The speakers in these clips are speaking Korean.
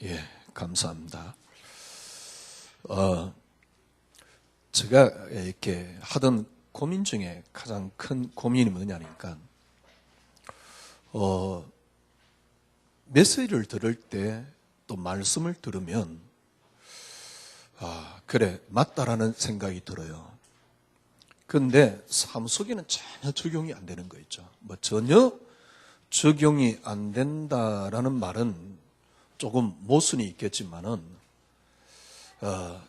예, 감사합니다. 제가 이렇게 하던 고민 중에 가장 큰 고민이 뭐냐니까, 메시지를 들을 때 또 말씀을 들으면, 그래, 맞다라는 생각이 들어요. 근데 삶 속에는 전혀 적용이 안 되는 거 있죠. 뭐 전혀 적용이 안 된다라는 말은 조금 모순이 있겠지만은,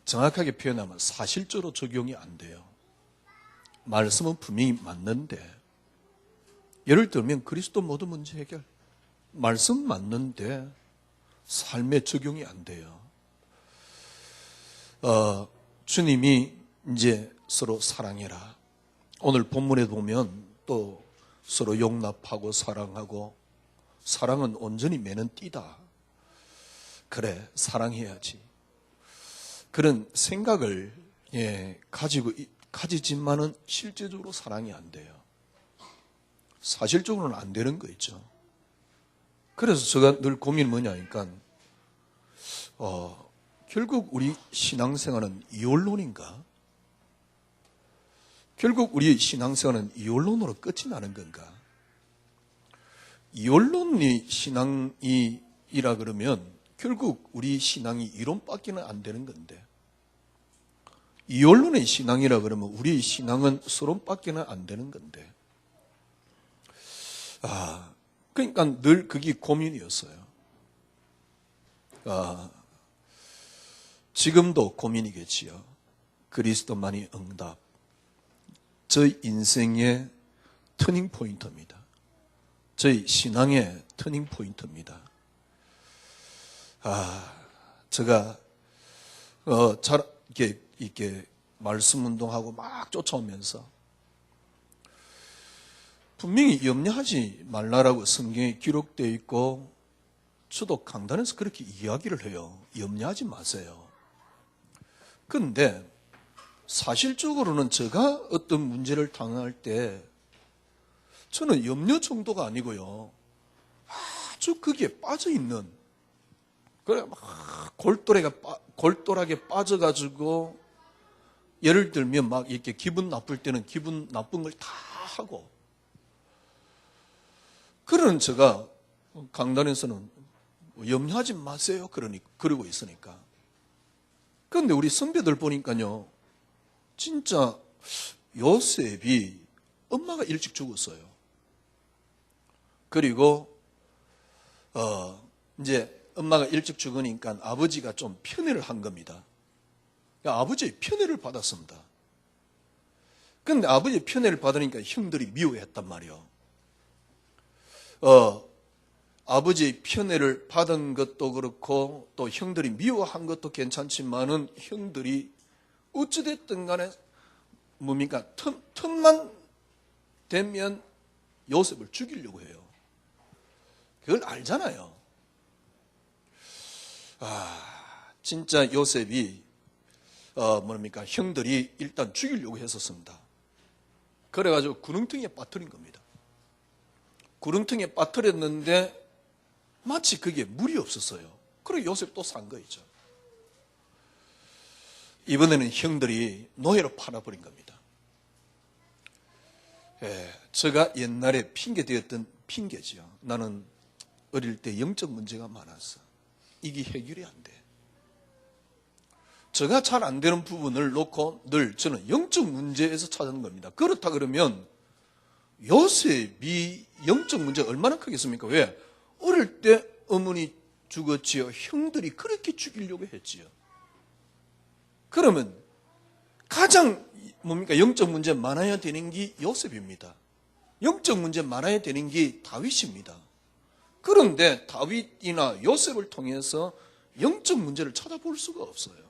정확하게 표현하면 사실적으로 적용이 안 돼요. 말씀은 분명히 맞는데, 예를 들면 그리스도 모든 문제 해결, 말씀 맞는데 삶에 적용이 안 돼요. 주님이 이제 서로 사랑해라. 오늘 본문에 보면 또 서로 용납하고 사랑하고, 사랑은 온전히 매는 띠다. 그래, 사랑해야지. 그런 생각을 가지지만은 실제적으로 사랑이 안 돼요. 사실적으로는 안 되는 거 있죠. 그래서 제가 늘 고민이 뭐냐니까, 결국 우리 신앙생활은 이혼론인가? 결국 우리 신앙생활은 이혼론으로 끝이 나는 건가? 이혼론이 신앙이라 그러면 결국 우리 신앙이 이론밖에는 안 되는 건데, 이혼론의 신앙이라 그러면 우리 신앙은 서론밖에는 안 되는 건데, 그러니까 늘 그게 고민이었어요. 지금도 고민이겠지요. 그리스도만이 응답. 저희 인생의 터닝 포인트입니다. 저희 신앙의 터닝 포인트입니다. 제가 잘 이렇게 말씀 운동하고 막 쫓아오면서 분명히 염려하지 말라라고 성경에 기록되어 있고, 저도 강단에서 그렇게 이야기를 해요. 염려하지 마세요. 그런데 사실적으로는 제가 어떤 문제를 당할 때 저는 염려 정도가 아니고요, 아주 거기에 빠져 있는, 그래 막 골똘하게 빠져가지고, 예를 들면 막 이렇게 기분 나쁠 때는 기분 나쁜 걸 다 하고, 그러는 제가 강단에서는 염려하지 마세요 그러고 있으니까. 그런데 우리 선배들 보니까요, 진짜 요셉이 엄마가 일찍 죽었어요. 그리고 이제 엄마가 일찍 죽으니까 아버지가 좀 편애를 한 겁니다. 아버지의 편애를 받았습니다. 그런데 아버지의 편애를 받으니까 형들이 미워했단 말이에요. 아버지의 편애를 받은 것도 그렇고 또 형들이 미워한 것도 괜찮지만은, 형들이 어찌됐든 간에 뭡니까, 틈만 되면 요셉을 죽이려고 해요. 그걸 알잖아요. 진짜 요셉이 형들이 일단 죽이려고 했었습니다. 그래가지고 구렁텅이에 빠뜨린 겁니다. 구렁텅이에 빠뜨렸는데 마치 그게 물이 없었어요. 그리고 요셉 또 산 거있죠. 이번에는 형들이 노예로 팔아버린 겁니다. 제가 옛날에 핑계대었던 핑계지요. 나는 어릴 때 영적 문제가 많았어. 이게 해결이 안 돼. 제가 잘 안 되는 부분을 놓고 늘 저는 영적 문제에서 찾는 겁니다. 그렇다 그러면 요셉이 영적 문제가 얼마나 크겠습니까? 왜? 어릴 때 어머니 죽었지요. 형들이 그렇게 죽이려고 했지요. 그러면 가장 영적 문제 많아야 되는 게 요셉입니다. 영적 문제 많아야 되는 게 다윗입니다. 그런데 다윗이나 요셉을 통해서 영적 문제를 찾아볼 수가 없어요.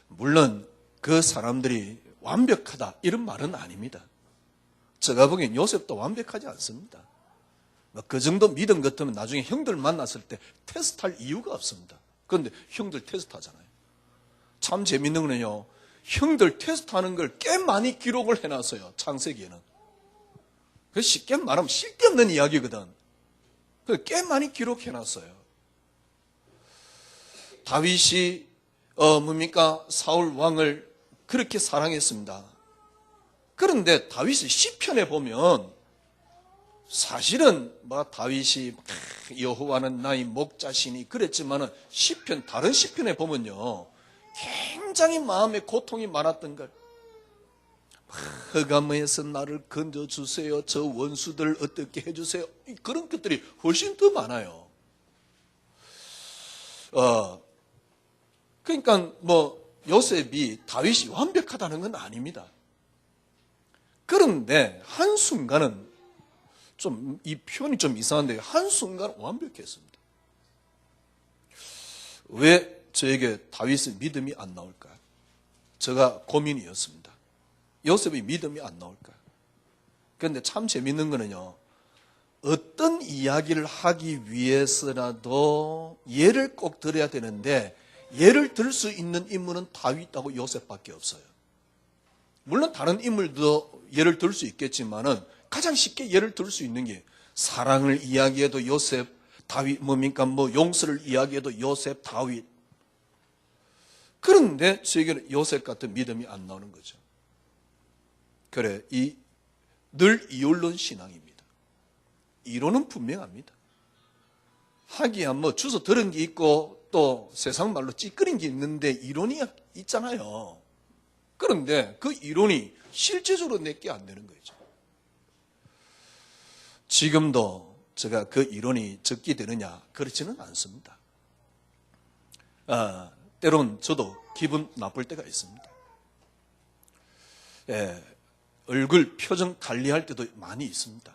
물론 그 사람들이 완벽하다 이런 말은 아닙니다. 제가 보기엔 요셉도 완벽하지 않습니다. 그 정도 믿음 같으면 나중에 형들 만났을 때 테스트할 이유가 없습니다. 그런데 형들 테스트하잖아요. 참 재밌는 거는요, 형들 테스트하는 걸 꽤 많이 기록을 해놨어요. 창세기에는. 쉽게 말하면 쓸데없는 이야기거든. 꽤 많이 기록해놨어요. 다윗이 사울 왕을 그렇게 사랑했습니다. 그런데 다윗의 시편에 보면 사실은 다윗이 여호와는 나의 목자시니 그랬지만은 시편, 다른 시편에 보면요 굉장히 마음에 고통이 많았던 걸, 흑암에서 나를 건져주세요, 저 원수들 어떻게 해주세요, 그런 것들이 훨씬 더 많아요. 그러니까 요셉이 다윗이 완벽하다는 건 아닙니다. 그런데 한순간은 이 표현이 좀 이상한데 한순간 완벽했습니다. 왜 저에게 다윗의 믿음이 안 나올까? 제가 고민이었습니다. 요셉의 믿음이 안 나올까? 그런데 참 재밌는 거는요, 어떤 이야기를 하기 위해서라도 예를 꼭 들어야 되는데 예를 들 수 있는 인물은 다윗하고 요셉밖에 없어요. 물론 다른 인물도 예를 들 수 있겠지만은 가장 쉽게 예를 들 수 있는 게 사랑을 이야기해도 요셉, 다윗, 용서를 이야기해도 요셉, 다윗. 그런데 저에게는 요셉 같은 믿음이 안 나오는 거죠. 그래, 늘 이율론 신앙입니다. 이론은 분명합니다. 하기야 주워 들은 게 있고 또 세상 말로 찌끄린 게 있는데 이론이 있잖아요. 그런데 그 이론이 실제적으로 내게 안 되는 거죠. 지금도 제가 그 이론이 적게 되느냐? 그렇지는 않습니다. 때론 저도 기분 나쁠 때가 있습니다. 얼굴 표정 관리할 때도 많이 있습니다.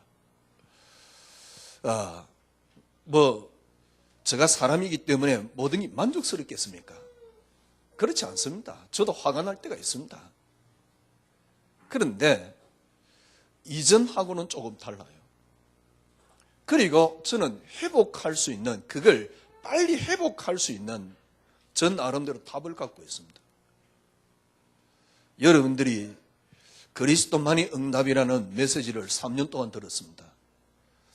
제가 사람이기 때문에 모든 게 만족스럽겠습니까? 그렇지 않습니다. 저도 화가 날 때가 있습니다. 그런데 이전하고는 조금 달라요. 그리고 저는 회복할 수 있는, 그걸 빨리 회복할 수 있는 전 나름대로 답을 갖고 있습니다. 여러분들이 그리스도만이 응답이라는 메시지를 3년 동안 들었습니다.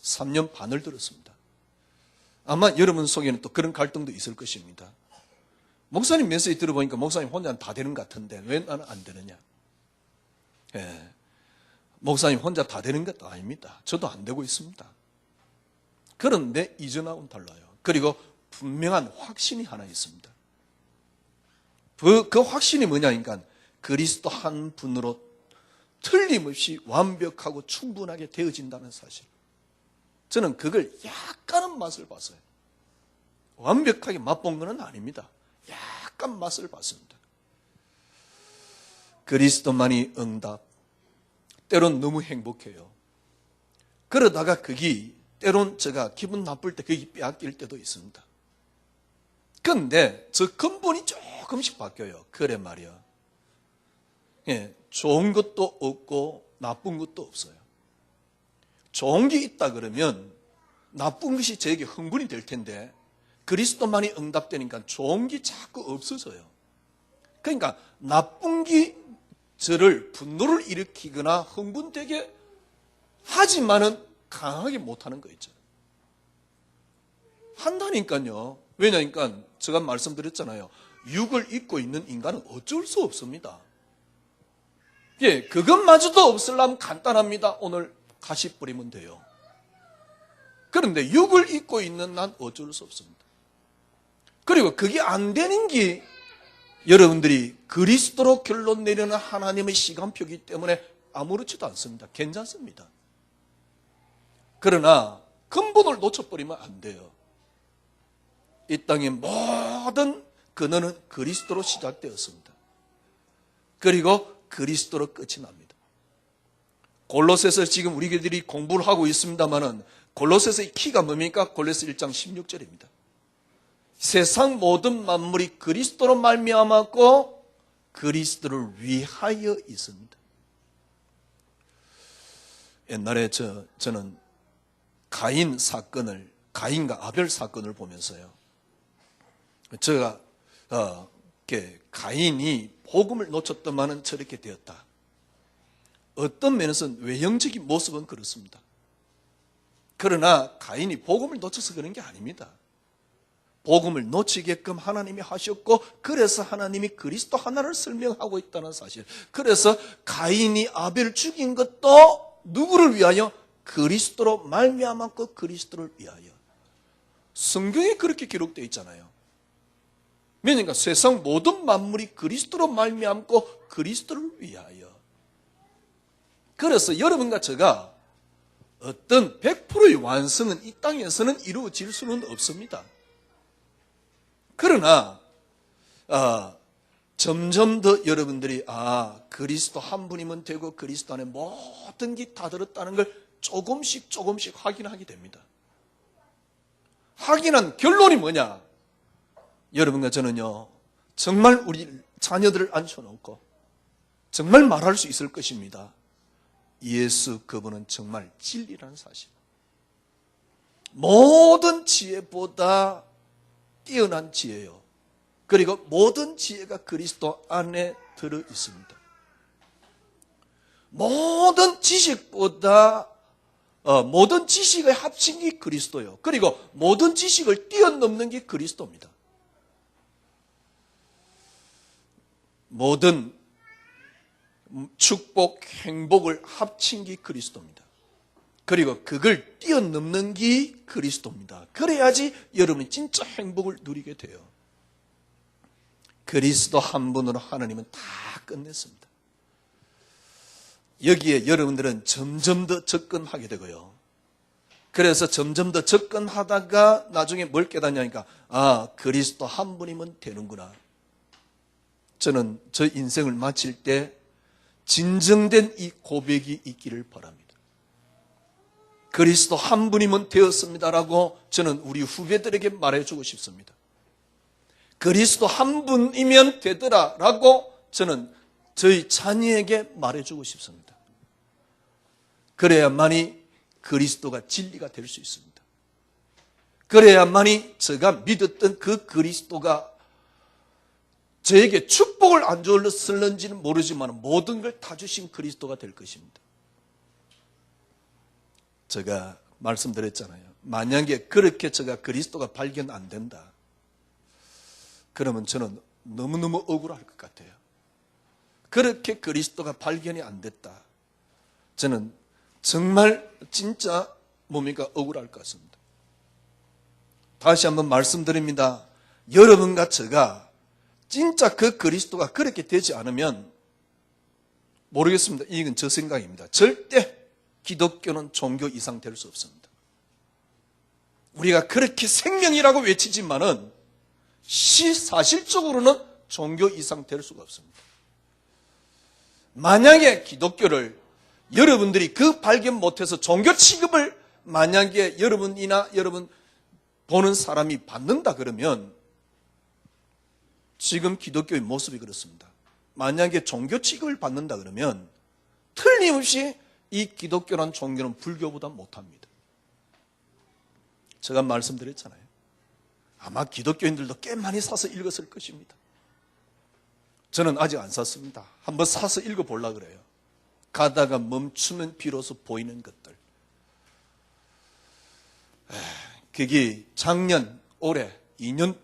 3년 반을 들었습니다. 아마 여러분 속에는 또 그런 갈등도 있을 것입니다. 목사님 메시지 들어보니까 목사님 혼자는 다 되는 것 같은데 왜 나는 안 되느냐? 목사님 혼자 다 되는 것도 아닙니다. 저도 안 되고 있습니다. 그런데 이전하고는 달라요. 그리고 분명한 확신이 하나 있습니다. 그 확신이 뭐냐니까 그리스도 한 분으로 틀림없이 완벽하고 충분하게 되어진다는 사실. 저는 그걸 약간은 맛을 봤어요. 완벽하게 맛본 건 아닙니다. 약간 맛을 봤습니다. 그리스도만이 응답. 때론 너무 행복해요. 그러다가 그게 때론 제가 기분 나쁠 때 그게 빼앗길 때도 있습니다. 그런데 저 근본이 조금씩 바뀌어요. 그래 말이야. 좋은 것도 없고 나쁜 것도 없어요. 좋은 게 있다 그러면 나쁜 것이 저에게 흥분이 될 텐데 그리스도만이 응답되니까 좋은 게 자꾸 없어져요. 그러니까 나쁜 게 저를 분노를 일으키거나 흥분되게 하지만은 강하게 못하는 거 있죠. 한다니까요. 왜냐니까 제가 말씀드렸잖아요. 육을 입고 있는 인간은 어쩔 수 없습니다. 그것마저도 없으려면 간단합니다. 오늘 가시 뿌리면 돼요. 그런데 육을 입고 있는 난 어쩔 수 없습니다. 그리고 그게 안 되는 게 여러분들이 그리스도로 결론 내리는 하나님의 시간표이기 때문에 아무렇지도 않습니다. 괜찮습니다. 그러나 근본을 놓쳐버리면 안 돼요. 이 땅의 모든 근원은 그리스도로 시작되었습니다. 그리고 그리스도로 끝이 납니다. 골로새서 지금 우리들이 공부를 하고 있습니다만은 골로새서의 키가 뭡니까? 골로새 1장 16절입니다. 세상 모든 만물이 그리스도로 말미암았고 그리스도를 위하여 있습니다. 옛날에 저는 가인과 아벨 사건을 보면서요. 제가 가인이 복음을 놓쳤더만은 저렇게 되었다. 어떤 면에서는 외형적인 모습은 그렇습니다. 그러나 가인이 복음을 놓쳐서 그런 게 아닙니다. 복음을 놓치게끔 하나님이 하셨고, 그래서 하나님이 그리스도 하나를 설명하고 있다는 사실. 그래서 가인이 아벨을 죽인 것도 누구를 위하여? 그리스도로 말미암았고 그리스도를 위하여. 성경에 그렇게 기록되어 있잖아요. 왜냐하면 세상 모든 만물이 그리스도로 말미암고 그리스도를 위하여. 그래서 여러분과 제가 어떤 100%의 완성은 이 땅에서는 이루어질 수는 없습니다. 그러나 점점 더 여러분들이 그리스도 한 분이면 되고 그리스도 안에 모든 게 다 들었다는 걸 조금씩 확인하게 됩니다. 확인한 결론이 뭐냐? 여러분과 저는요, 정말 우리 자녀들을 앉혀놓고 정말 말할 수 있을 것입니다. 예수 그분은 정말 진리라는 사실. 모든 지혜보다 뛰어난 지혜요. 그리고 모든 지혜가 그리스도 안에 들어 있습니다. 모든 지식보다 모든 지식을 합친 게 그리스도요. 그리고 모든 지식을 뛰어넘는 게 그리스도입니다. 모든 축복, 행복을 합친 게 그리스도입니다. 그리고 그걸 뛰어넘는 게 그리스도입니다. 그래야지 여러분이 진짜 행복을 누리게 돼요. 그리스도 한 분으로 하나님은 다 끝냈습니다. 여기에 여러분들은 점점 더 접근하게 되고요. 그래서 점점 더 접근하다가 나중에 뭘 깨닫냐니까, 그리스도 한 분이면 되는구나. 저는 저 인생을 마칠 때 진정된 이 고백이 있기를 바랍니다. 그리스도 한 분이면 되었습니다라고 저는 우리 후배들에게 말해주고 싶습니다. 그리스도 한 분이면 되더라라고 저는 저희 자녀에게 말해주고 싶습니다. 그래야만이 그리스도가 진리가 될 수 있습니다. 그래야만이 제가 믿었던 그 그리스도가 저에게 축복을 안 줬을는지는 모르지만 모든 걸 다 주신 그리스도가 될 것입니다. 제가 말씀드렸잖아요. 만약에 그렇게 제가 그리스도가 발견 안 된다, 그러면 저는 너무너무 억울할 것 같아요. 그렇게 그리스도가 발견이 안 됐다, 저는 정말 진짜 억울할 것 같습니다. 다시 한번 말씀드립니다. 여러분과 제가 진짜 그 그리스도가 그렇게 되지 않으면 모르겠습니다. 이건 저 생각입니다. 절대 기독교는 종교 이상 될 수 없습니다. 우리가 그렇게 생명이라고 외치지만은 사실적으로는 종교 이상 될 수가 없습니다. 만약에 기독교를 여러분들이 그 발견 못해서 종교 취급을 만약에 여러분이나 여러분 보는 사람이 받는다 그러면 지금 기독교의 모습이 그렇습니다. 만약에 종교 취급을 받는다 그러면 틀림없이 이 기독교란 종교는 불교보다 못합니다. 제가 말씀드렸잖아요. 아마 기독교인들도 꽤 많이 사서 읽었을 것입니다. 저는 아직 안 샀습니다. 한번 사서 읽어보려고 그래요. 가다가 멈추면 비로소 보이는 것들. 그게 작년, 올해 2년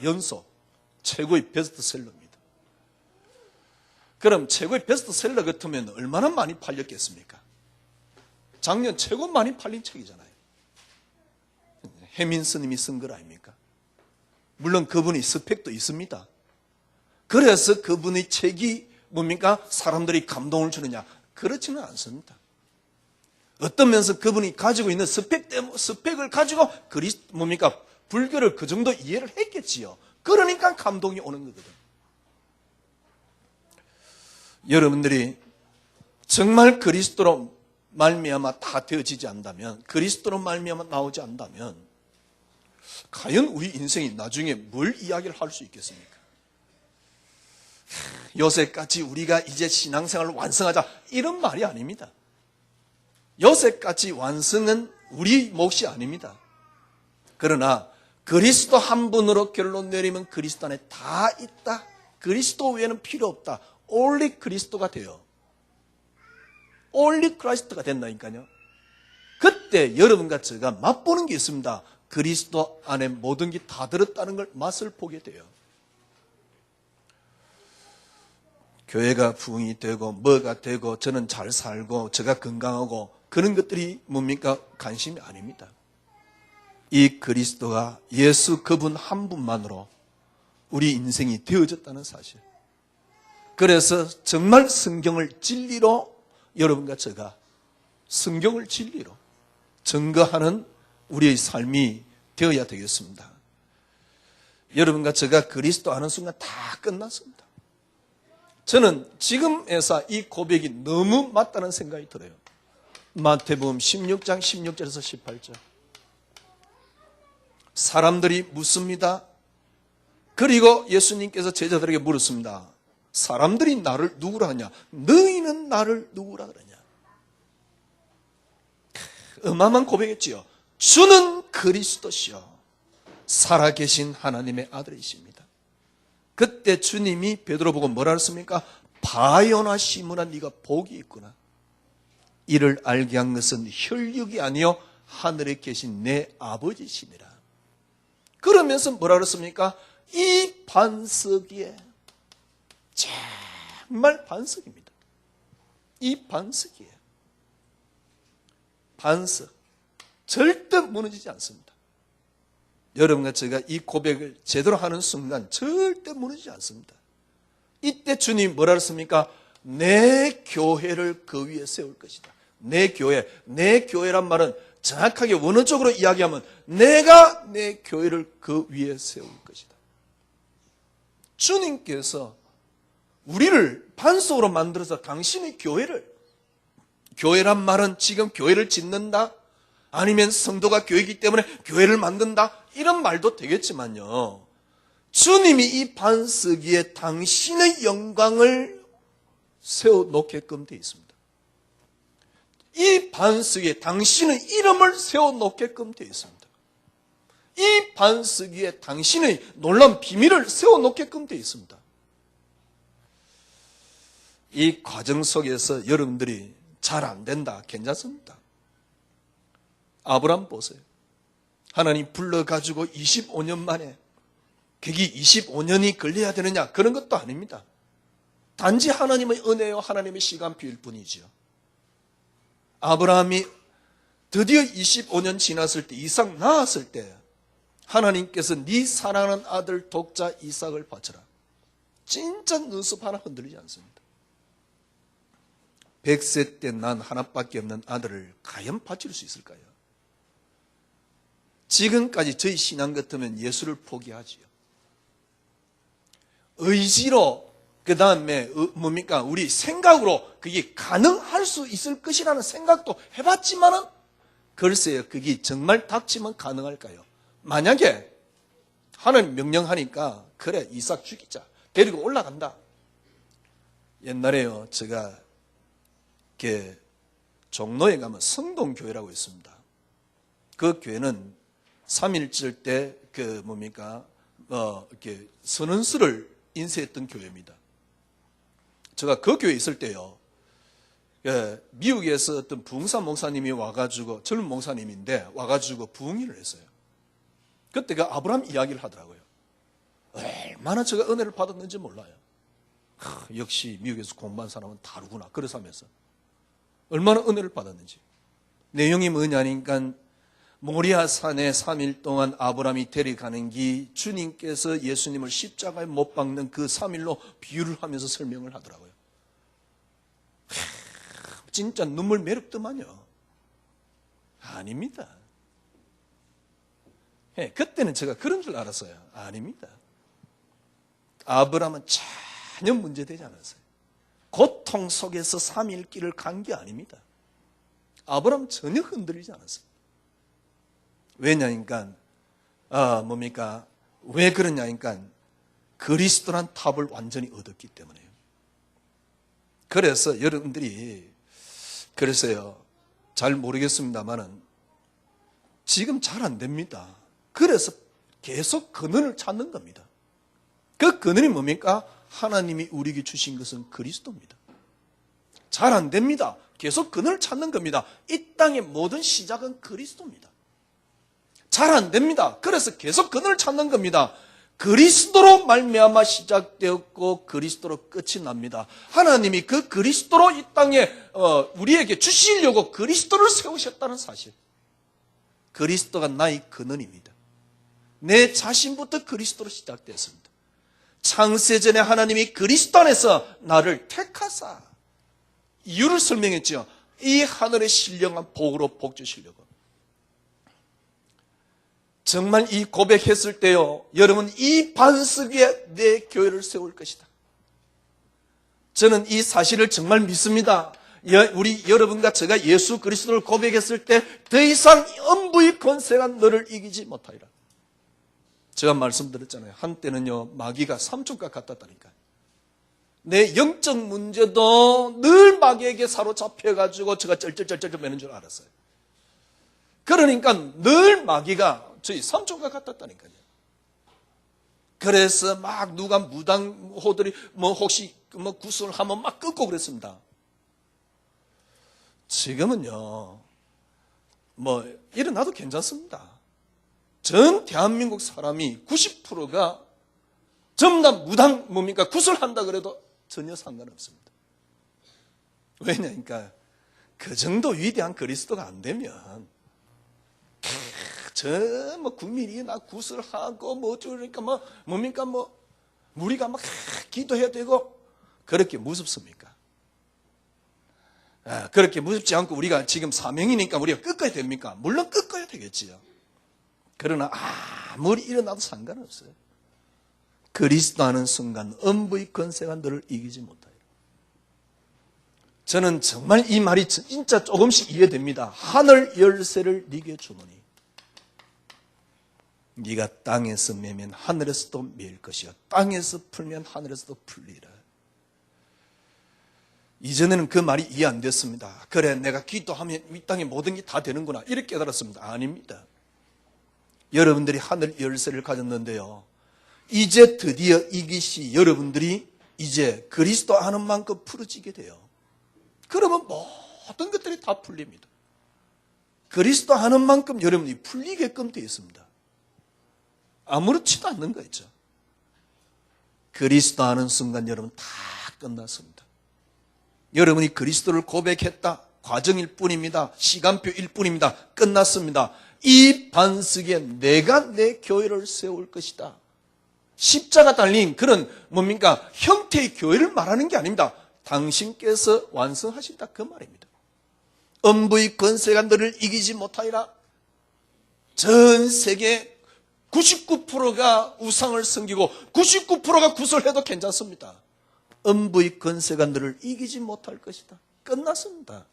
연속 최고의 베스트셀러입니다. 그럼 최고의 베스트셀러 같으면 얼마나 많이 팔렸겠습니까? 작년 최고 많이 팔린 책이잖아요. 해민 스님이 쓴 것 아닙니까? 물론 그분이 스펙도 있습니다. 그래서 그분의 책이 뭡니까? 사람들이 감동을 주느냐? 그렇지는 않습니다. 어떤 면에서 그분이 가지고 있는 스펙을 가지고 불교를 그 정도 이해를 했겠지요. 그러니까 감동이 오는 거거든. 여러분들이 정말 그리스도로 말미암아 다 되어지지 않다면, 그리스도로 말미암아 나오지 않다면 과연 우리 인생이 나중에 뭘 이야기를 할 수 있겠습니까? 요새까지 우리가 이제 신앙생활을 완성하자, 이런 말이 아닙니다. 요새까지 완성은 우리 몫이 아닙니다. 그러나 그리스도 한 분으로 결론 내리면 그리스도 안에 다 있다. 그리스도 외에는 필요 없다. only 그리스도가 돼요. only 크라이스트가 된다니까요. 그때 여러분과 제가 맛보는 게 있습니다. 그리스도 안에 모든 게 다 들었다는 걸 맛을 보게 돼요. 교회가 부흥이 되고 뭐가 되고 저는 잘 살고 제가 건강하고 그런 것들이 뭡니까? 관심이 아닙니다. 이 그리스도가 예수 그분 한 분만으로 우리 인생이 되어졌다는 사실. 그래서 정말 성경을 진리로 여러분과 제가 성경을 진리로 증거하는 우리의 삶이 되어야 되겠습니다. 여러분과 제가 그리스도 아는 순간 다 끝났습니다. 저는 지금에서 이 고백이 너무 맞다는 생각이 들어요. 마태복음 16장 16절에서 18절. 사람들이 묻습니다. 그리고 예수님께서 제자들에게 물었습니다. 사람들이 나를 누구라 하냐? 너희는 나를 누구라 그러냐? 어마어마한 고백했지요. 주는 그리스도시요 살아계신 하나님의 아들이십니다. 그때 주님이 베드로 보고 뭐라 했습니까? 바요나 시므나 네가 복이 있구나. 이를 알게 한 것은 혈육이 아니요 하늘에 계신 내 아버지시니라. 그러면서 뭐라 그랬습니까? 이 반석이에 정말 반석입니다. 이 반석이에요. 반석. 절대 무너지지 않습니다. 여러분과 제가 이 고백을 제대로 하는 순간 절대 무너지지 않습니다. 이때 주님 뭐라 그랬습니까? 내 교회를 그 위에 세울 것이다. 내 교회. 내 교회란 말은 정확하게 원어적으로 이야기하면 내가 내 교회를 그 위에 세울 것이다. 주님께서 우리를 반석으로 만들어서 당신의 교회란 말은 지금 교회를 짓는다? 아니면 성도가 교회이기 때문에 교회를 만든다? 이런 말도 되겠지만요. 주님이 이 반석 위에 당신의 영광을 세워놓게끔 되어 있습니다. 이 반석 위에 당신의 이름을 세워놓게끔 되어 있습니다. 이 반석 위에 당신의 놀라운 비밀을 세워놓게끔 되어 있습니다. 이 과정 속에서 여러분들이 잘 안 된다, 괜찮습니다. 아브라함 보세요. 하나님 불러가지고 25년 만에 그게 25년이 걸려야 되느냐 그런 것도 아닙니다. 단지 하나님의 은혜요 하나님의 시간표일 뿐이죠. 아브라함이 드디어 25년 지났을 때 이삭 낳았을 때 하나님께서 네 사랑하는 아들 독자 이삭을 바쳐라. 진짜 눈썹 하나 흔들리지 않습니다. 100세 때 난 하나밖에 없는 아들을 과연 바칠 수 있을까요? 지금까지 저희 신앙 같으면 예수를 포기하지요. 의지로 그 다음에 뭡니까? 우리 생각으로 그게 가능할 수 있을 것이라는 생각도 해봤지만은 글쎄요, 그게 정말 닥치면 가능할까요? 만약에 하나님 명령하니까 그래 이삭 죽이자 데리고 올라간다. 옛날에요 제가 이렇게 종로에 가면 성동교회라고 있습니다. 그 교회는 3.1절 때 이렇게 선언수를 인쇄했던 교회입니다. 제가 그 교회에 있을 때요, 미국에서 어떤 부흥사 목사님이 와가지고, 젊은 목사님인데 와가지고 부흥회를 했어요. 그때 그 아브라함 이야기를 하더라고요. 얼마나 제가 은혜를 받았는지 몰라요. 역시 미국에서 공부한 사람은 다르구나. 그래서 하면서 얼마나 은혜를 받았는지. 내용이 뭐냐니까 모리아 산에 3일 동안 아브라함이 데려가는 게 주님께서 예수님을 십자가에 못 박는 그 3일로 비유를 하면서 설명을 하더라고요. 진짜 눈물 매력더만요. 아닙니다. 그때는 제가 그런 줄 알았어요. 아닙니다. 아브라함은 전혀 문제되지 않았어요. 고통 속에서 3일 길을 간 게 아닙니다. 아브라함은 전혀 흔들리지 않았어요. 왜냐니까 왜 그러냐니까 그리스도란 탑을 완전히 얻었기 때문에요. 그래서 여러분들이 그래서요 잘 모르겠습니다만은 지금 잘 안 됩니다. 그래서 계속 근원을 찾는 겁니다. 그 근원이 뭡니까? 하나님이 우리에게 주신 것은 그리스도입니다. 잘 안 됩니다. 계속 근원을 찾는 겁니다. 이 땅의 모든 시작은 그리스도입니다. 잘 안 됩니다. 그래서 계속 그늘을 찾는 겁니다. 그리스도로 말미암아 시작되었고 그리스도로 끝이 납니다. 하나님이 그 그리스도로 이 땅에 우리에게 주시려고 그리스도를 세우셨다는 사실. 그리스도가 나의 근원입니다. 내 자신부터 그리스도로 시작되었습니다. 창세전에 하나님이 그리스도 안에서 나를 택하사 이유를 설명했죠. 이 하늘의 신령한 복으로 복 주시려고. 정말 이 고백했을 때요, 여러분 이 반석 위에 내 교회를 세울 것이다. 저는 이 사실을 정말 믿습니다. 우리 여러분과 제가 예수 그리스도를 고백했을 때 더 이상 음부의 권세가 너를 이기지 못하리라. 제가 말씀드렸잖아요. 한때는요 마귀가 삼촌과 같았다니까요. 내 영적 문제도 늘 마귀에게 사로잡혀가지고 제가 쩔쩔쩔쩔 매는 줄 알았어요. 그러니까 늘 마귀가 저희 삼촌과 같았다니까요. 그래서 막 누가 무당호들이 혹시 구슬을 하면 막 끊고 그랬습니다. 지금은요 일어나도 괜찮습니다. 전 대한민국 사람이 90%가 전부 다 무당 구슬한다 그래도 전혀 상관없습니다. 왜냐니까 그 정도 위대한 그리스도가 안 되면 국민이 나 구슬하고 어쩌니까 우리가 막 기도해야 되고 그렇게 무섭습니까? 그렇게 무섭지 않고 우리가 지금 사명이니까 우리가 꺾어야 됩니까? 물론 꺾어야 되겠지요. 그러나 아무리 일어나도 상관없어요. 그리스도 하는 순간 음부의 권세가 너를 이기지 못하리라. 저는 정말 이 말이 진짜 조금씩 이해됩니다. 하늘 열쇠를 네게 주노니 네가 땅에서 매면 하늘에서도 매일 것이요 땅에서 풀면 하늘에서도 풀리라. 이전에는 그 말이 이해 안 됐습니다. 그래 내가 기도하면 이 땅에 모든 게 다 되는구나 이렇게 깨달았습니다. 아닙니다. 여러분들이 하늘 열쇠를 가졌는데요, 이제 드디어 이것이 여러분들이 이제 그리스도 아는 만큼 풀어지게 돼요. 그러면 모든 것들이 다 풀립니다. 그리스도 아는 만큼 여러분이 풀리게끔 되어 있습니다. 아무렇지도 않는 거 있죠. 그리스도 아는 순간 여러분 다 끝났습니다. 여러분이 그리스도를 고백했다 과정일 뿐입니다. 시간표일 뿐입니다. 끝났습니다. 이 반석에 내가 내 교회를 세울 것이다. 십자가 달린 그런 형태의 교회를 말하는 게 아닙니다. 당신께서 완성하신다 그 말입니다. 음부의 권세가 너를 이기지 못하리라. 전 세계 99%가 우상을 섬기고 99%가 구슬해도 괜찮습니다. 음부의 권세가 너를 이기지 못할 것이다. 끝났습니다.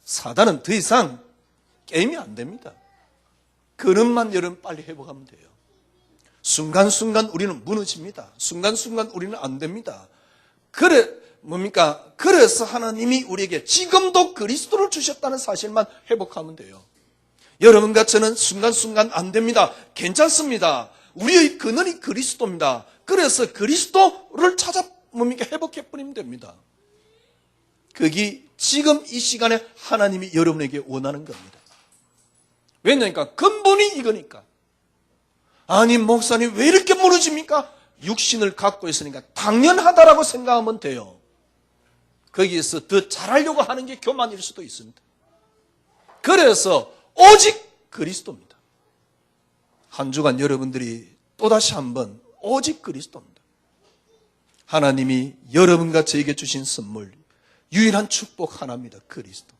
사단은 더 이상 게임이 안 됩니다. 그릇만 여러분 빨리 회복하면 돼요. 순간순간 우리는 무너집니다. 순간순간 우리는 안 됩니다. 그래서 하나님이 우리에게 지금도 그리스도를 주셨다는 사실만 회복하면 돼요. 여러분과 저는 순간순간 안 됩니다. 괜찮습니다. 우리의 근원이 그리스도입니다. 그래서 그리스도를 찾아 회복해버리면 됩니다. 그게 지금 이 시간에 하나님이 여러분에게 원하는 겁니다. 왜냐니까 근본이 이거니까. 아니 목사님 왜 이렇게 무너집니까? 육신을 갖고 있으니까 당연하다라고 생각하면 돼요. 거기에서 더 잘하려고 하는 게 교만일 수도 있습니다. 그래서 오직 그리스도입니다. 한 주간 여러분들이 또다시 한번 오직 그리스도입니다. 하나님이 여러분과 저에게 주신 선물 유일한 축복 하나입니다. 그리스도.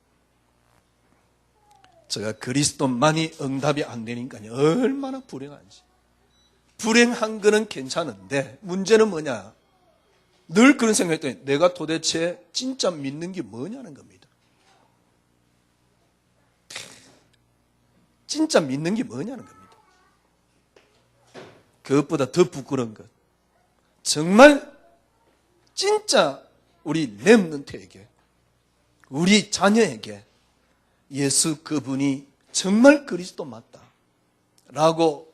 제가 그리스도만이 응답이 안 되니까요 얼마나 불행한지. 불행한 거는 괜찮은데 문제는 뭐냐? 늘 그런 생각했더니 내가 도대체 진짜 믿는 게 뭐냐는 겁니다. 진짜 믿는 게 뭐냐는 겁니다. 그것보다 더 부끄러운 것, 정말 진짜 우리 렘넌트에게, 우리 자녀에게 예수 그분이 정말 그리스도 맞다 라고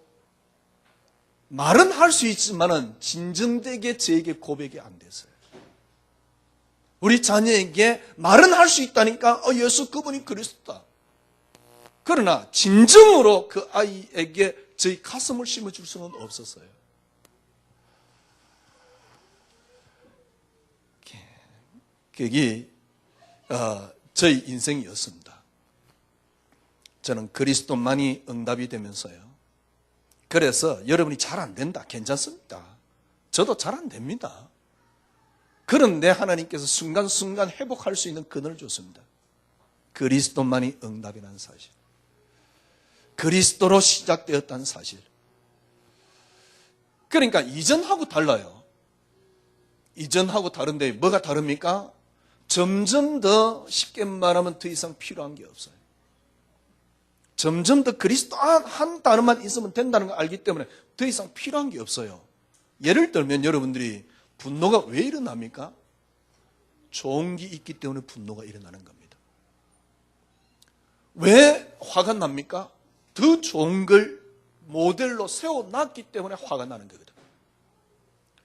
말은 할 수 있지만은 진정되게 저에게 고백이 안 됐어요. 우리 자녀에게 말은 할 수 있다니까 예수 그분이 그리스도다. 그러나 진정으로 그 아이에게 저희 가슴을 심어줄 수는 없었어요. 그게 저희 인생이었습니다. 저는 그리스도만이 응답이 되면서요. 그래서 여러분이 잘 안 된다, 괜찮습니다. 저도 잘 안 됩니다. 그런데 하나님께서 순간순간 회복할 수 있는 그늘을 줬습니다. 그리스도만이 응답이라는 사실. 그리스도로 시작되었다는 사실. 그러니까 이전하고 달라요. 이전하고 다른데 뭐가 다릅니까? 점점 더 쉽게 말하면 더 이상 필요한 게 없어요. 점점 더 그리스도 한 단어만 있으면 된다는 걸 알기 때문에 더 이상 필요한 게 없어요. 예를 들면 여러분들이 분노가 왜 일어납니까? 좋은 게 있기 때문에 분노가 일어나는 겁니다. 왜 화가 납니까? 더 좋은 걸 모델로 세워놨기 때문에 화가 나는 거거든요.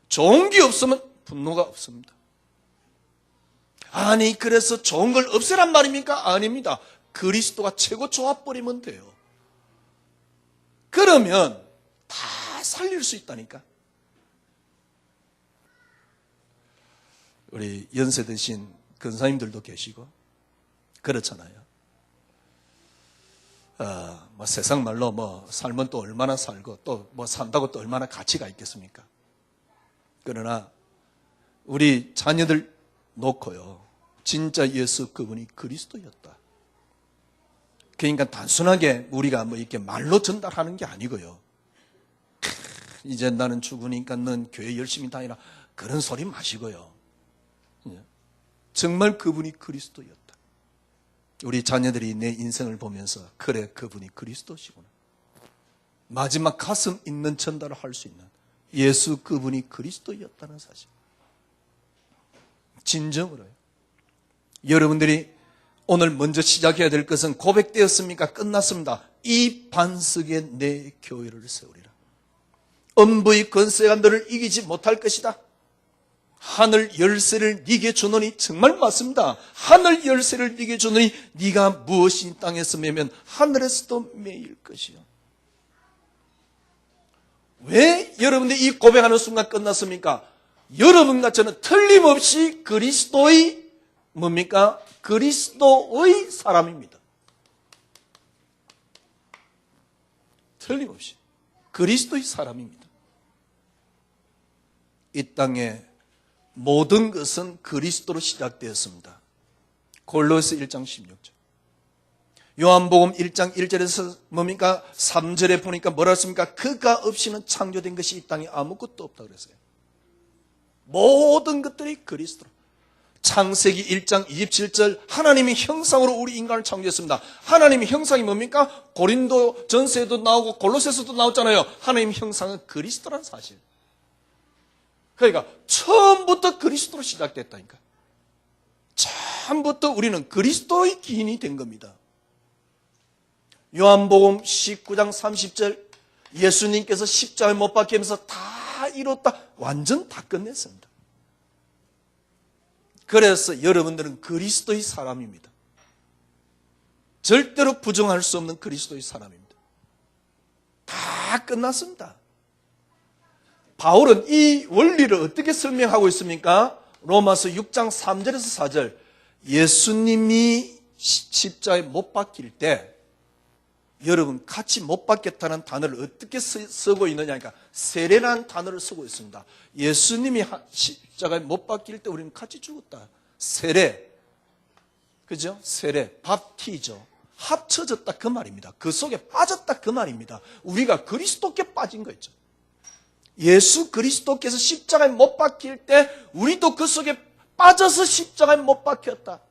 좋은 게 없으면 분노가 없습니다. 아니, 그래서 좋은 걸 없애란 말입니까? 아닙니다. 그리스도가 최고 좋아버리면 돼요. 그러면 다 살릴 수 있다니까. 우리 연세 드신 근사님들도 계시고 그렇잖아요. 세상 말로 살면 또 얼마나 살고 또 산다고 또 얼마나 가치가 있겠습니까? 그러나 우리 자녀들 놓고요. 진짜 예수 그분이 그리스도였다. 그러니까 단순하게 우리가 이렇게 말로 전달하는 게 아니고요. 이제 나는 죽으니까 넌 교회 열심히 다니라. 그런 소리 마시고요. 정말 그분이 그리스도였다. 우리 자녀들이 내 인생을 보면서 그래, 그분이 그리스도시구나. 마지막 가슴 있는 전달을 할 수 있는 예수 그분이 그리스도였다는 사실. 진정으로요. 여러분들이 오늘 먼저 시작해야 될 것은 고백되었습니까? 끝났습니다. 이 반석에 내 교회를 세우리라. 음부의 권세가 너를 이기지 못할 것이다. 하늘 열쇠를 네게 주노니, 정말 맞습니다. 하늘 열쇠를 네게 주노니 네가 무엇이 땅에서 매면 하늘에서도 매일 것이요. 왜 여러분들이 이 고백하는 순간 끝났습니까? 여러분과 저는 틀림없이 그리스도의 뭡니까? 그리스도의 사람입니다. 틀림없이 그리스도의 사람입니다. 이 땅에 모든 것은 그리스도로 시작되었습니다. 골로새 1장 16절. 요한복음 1장 1절에서 뭡니까? 3절에 보니까 뭐라 했습니까? 그가 없이는 창조된 것이 이 땅에 아무것도 없다고 그랬어요. 모든 것들이 그리스도로. 창세기 1장 27절, 하나님이 형상으로 우리 인간을 창조했습니다. 하나님의 형상이 뭡니까? 고린도 전서에도 나오고 골로새서도 나왔잖아요. 하나님 형상은 그리스도라는 사실. 그러니까 처음부터 그리스도로 시작됐다니까. 처음부터 우리는 그리스도의 기인이 된 겁니다. 요한복음 19장 30절, 예수님께서 십자가에 못 박히면서 다 이뤘다. 완전 다 끝냈습니다. 그래서 여러분들은 그리스도의 사람입니다. 절대로 부정할 수 없는 그리스도의 사람입니다. 다 끝났습니다. 바울은 이 원리를 어떻게 설명하고 있습니까? 로마서 6장 3절에서 4절. 예수님이 십자가에 못 박힐 때 여러분 같이 못 박겠다는 단어를 어떻게 쓰고 있느냐, 세례라는 단어를 쓰고 있습니다. 예수님이 십자가에 못 박힐 때 우리는 같이 죽었다. 세례, 그죠? 세례, 밥티죠. 합쳐졌다 그 말입니다. 그 속에 빠졌다 그 말입니다. 우리가 그리스도께 빠진 거 있죠. 예수 그리스도께서 십자가에 못 박힐 때 우리도 그 속에 빠져서 십자가에 못 박혔다.